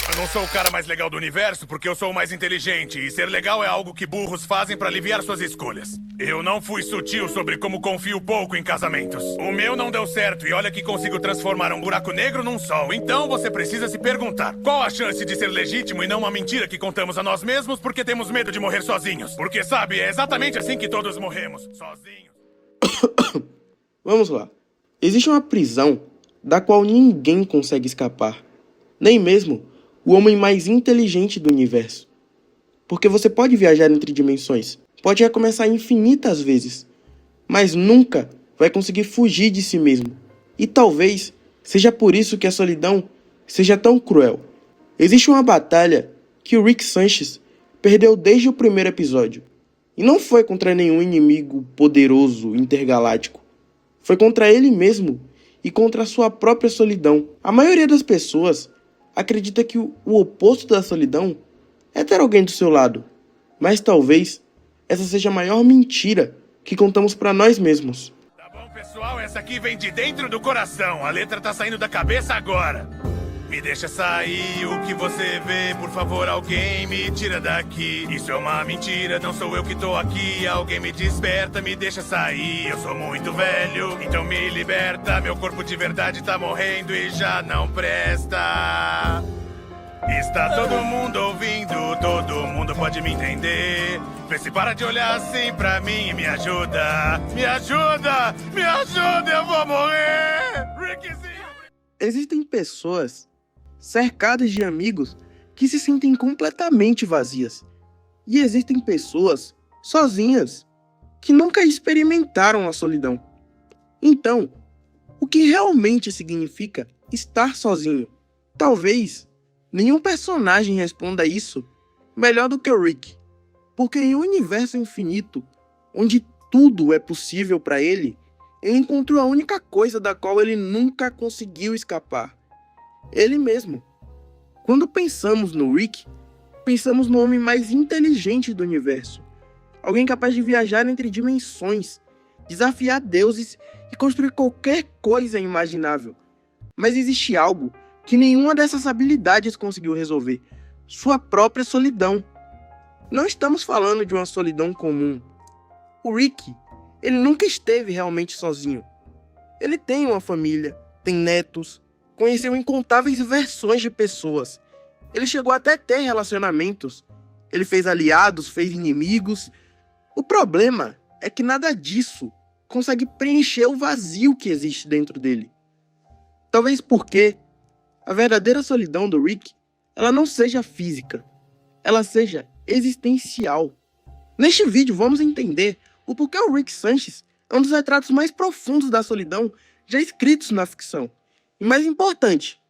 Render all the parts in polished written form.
Eu não sou o cara mais legal do universo porque eu sou o mais inteligente. E ser legal é algo que burros fazem pra aliviar suas escolhas. Eu não fui sutil sobre como confio pouco em casamentos. O meu não deu certo e olha que consigo transformar um buraco negro num sol. Então você precisa se perguntar: qual a chance de ser legítimo e não uma mentira que contamos a nós mesmos porque temos medo de morrer sozinhos? Porque sabe, é exatamente assim que todos morremos, sozinhos. Vamos lá. Existe uma prisão da qual ninguém consegue escapar. Nem mesmo o homem mais inteligente do universo. Porque você pode viajar entre dimensões, pode recomeçar infinitas vezes, mas nunca vai conseguir fugir de si mesmo. E talvez seja por isso que a solidão seja tão cruel. Existe uma batalha que o Rick Sanchez perdeu desde o primeiro episódio. E não foi contra nenhum inimigo poderoso intergaláctico. Foi contra ele mesmo e contra a sua própria solidão. A maioria das pessoas acredita que o oposto da solidão é ter alguém do seu lado. Mas talvez essa seja a maior mentira que contamos pra nós mesmos. Tá bom, pessoal, essa aqui vem de dentro do coração. A letra tá saindo da cabeça agora. Me deixa sair o que você vê, por favor, alguém me tira daqui. Isso é uma mentira, não sou eu que tô aqui. Alguém me desperta, me deixa sair. Eu sou muito velho, então me liberta. Meu corpo de verdade tá morrendo e já não presta. Está todo mundo ouvindo, todo mundo pode me entender. Vê se para de olhar assim pra mim e me ajuda. Me ajuda, me ajuda, eu vou morrer. Rickzinho. Existem pessoas cercadas de amigos que se sentem completamente vazias. E existem pessoas sozinhas que nunca experimentaram a solidão. Então, o que realmente significa estar sozinho? Talvez nenhum personagem responda isso melhor do que o Rick. Porque em um universo infinito, onde tudo é possível para ele encontrou a única coisa da qual ele nunca conseguiu escapar. Ele mesmo. Quando pensamos no Rick, pensamos no homem mais inteligente do universo. Alguém capaz de viajar entre dimensões, desafiar deuses e construir qualquer coisa imaginável. Mas existe algo que nenhuma dessas habilidades conseguiu resolver: sua própria solidão. Não estamos falando de uma solidão comum. O Rick, ele nunca esteve realmente sozinho. Ele tem uma família, tem netos, conheceu incontáveis versões de pessoas. Ele chegou até ter relacionamentos. Ele fez aliados, fez inimigos. O problema é que nada disso consegue preencher o vazio que existe dentro dele. Talvez porque a verdadeira solidão do Rick, ela não seja física, ela seja existencial. Neste vídeo vamos entender o porquê o Rick Sanchez é um dos retratos mais profundos da solidão já escritos na ficção. E mais importante,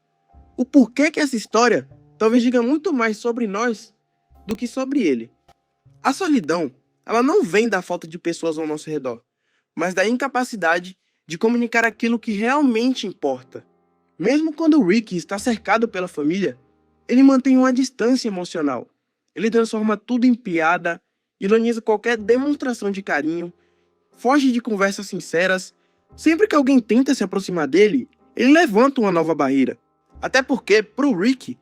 o porquê que essa história talvez diga muito mais sobre nós do que sobre ele. A solidão, ela não vem da falta de pessoas ao nosso redor, mas da incapacidade de comunicar aquilo que realmente importa. Mesmo quando o Rick está cercado pela família, ele mantém uma distância emocional. Ele transforma tudo em piada, ironiza qualquer demonstração de carinho, foge de conversas sinceras. Sempre que alguém tenta se aproximar dele, ele levanta uma nova barreira. Até porque, pro Rick,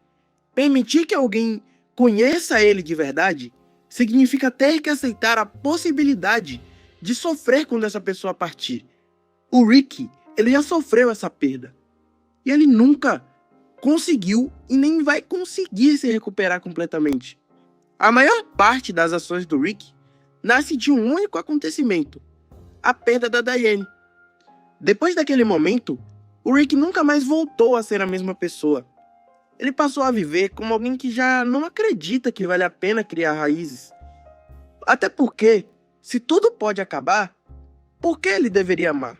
permitir que alguém conheça ele de verdade significa ter que aceitar a possibilidade de sofrer quando essa pessoa partir. O Rick, ele já sofreu essa perda. E ele nunca conseguiu e nem vai conseguir se recuperar completamente. A maior parte das ações do Rick nasce de um único acontecimento: a perda da Diane. Depois daquele momento, o Rick nunca mais voltou a ser a mesma pessoa. Ele passou a viver como alguém que já não acredita que vale a pena criar raízes. Até porque, se tudo pode acabar, por que ele deveria amar?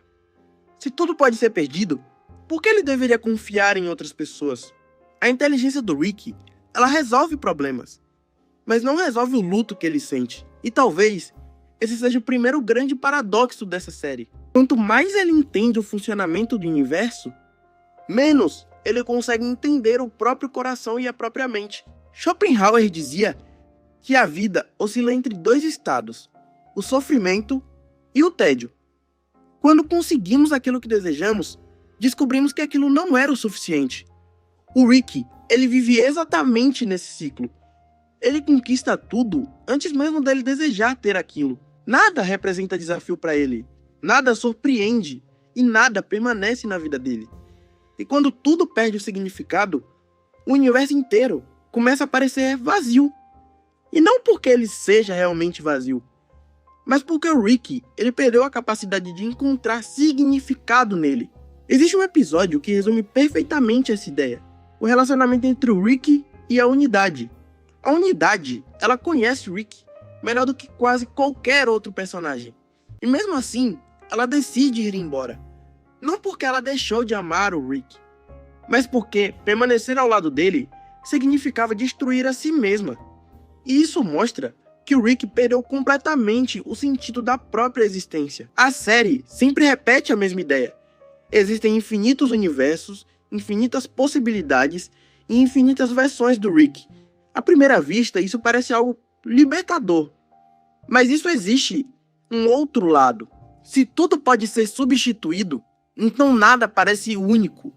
Se tudo pode ser perdido, por que ele deveria confiar em outras pessoas? A inteligência do Rick, ela resolve problemas, mas não resolve o luto que ele sente. E talvez esse seja o primeiro grande paradoxo dessa série. Quanto mais ele entende o funcionamento do universo, menos ele consegue entender o próprio coração e a própria mente. Schopenhauer dizia que a vida oscila entre dois estados: o sofrimento e o tédio. Quando conseguimos aquilo que desejamos, descobrimos que aquilo não era o suficiente. O Rick, Ele vive exatamente nesse ciclo. Ele conquista tudo antes mesmo dele desejar ter aquilo. Nada representa desafio para ele, nada surpreende e nada permanece na vida dele. E quando tudo perde o significado, o universo inteiro começa a parecer vazio. E não porque ele seja realmente vazio, mas porque o Rick, ele perdeu a capacidade de encontrar significado nele. Existe um episódio que resume perfeitamente essa ideia: o relacionamento entre o Rick e a Unidade. A Unidade, ela conhece o Rick melhor do que quase qualquer outro personagem. E mesmo assim, ela decide ir embora. Não porque ela deixou de amar o Rick, mas porque permanecer ao lado dele significava destruir a si mesma. E isso mostra que o Rick perdeu completamente o sentido da própria existência. A série sempre repete a mesma ideia. Existem infinitos universos, infinitas possibilidades e infinitas versões do Rick. À primeira vista, isso parece algo libertador. Mas isso existe um outro lado. Se tudo pode ser substituído, então nada parece único.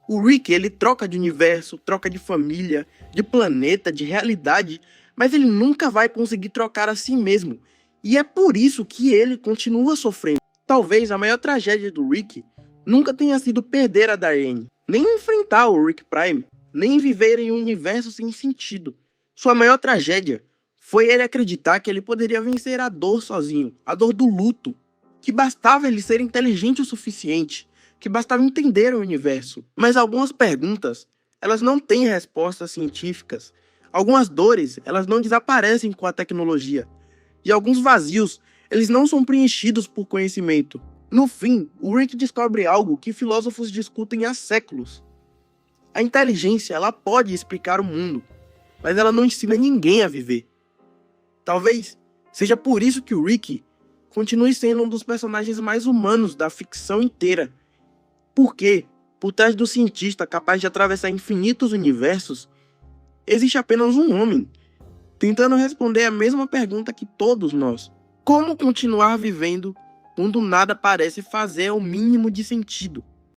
O Rick, ele troca de universo, troca de família, de planeta, de realidade, mas ele nunca vai conseguir trocar a si mesmo. E é por isso que ele continua sofrendo. Talvez a maior tragédia do Rick nunca tenha sido perder a Diane, nem enfrentar o Rick Prime, nem viver em um universo sem sentido. Sua maior tragédia foi ele acreditar que ele poderia vencer a dor sozinho, a dor do luto, que bastava ele ser inteligente o suficiente, que bastava entender o universo. Mas algumas perguntas, elas não têm respostas científicas. Algumas dores, elas não desaparecem com a tecnologia. E alguns vazios, eles não são preenchidos por conhecimento. No fim, o Rick descobre algo que filósofos discutem há séculos. A inteligência, ela pode explicar o mundo, mas ela não ensina ninguém a viver. Talvez seja por isso que o Rick continue sendo um dos personagens mais humanos da ficção inteira. Porque, por trás do cientista capaz de atravessar infinitos universos, existe apenas um homem, tentando responder a mesma pergunta que todos nós: como continuar vivendo quando nada parece fazer o mínimo de sentido?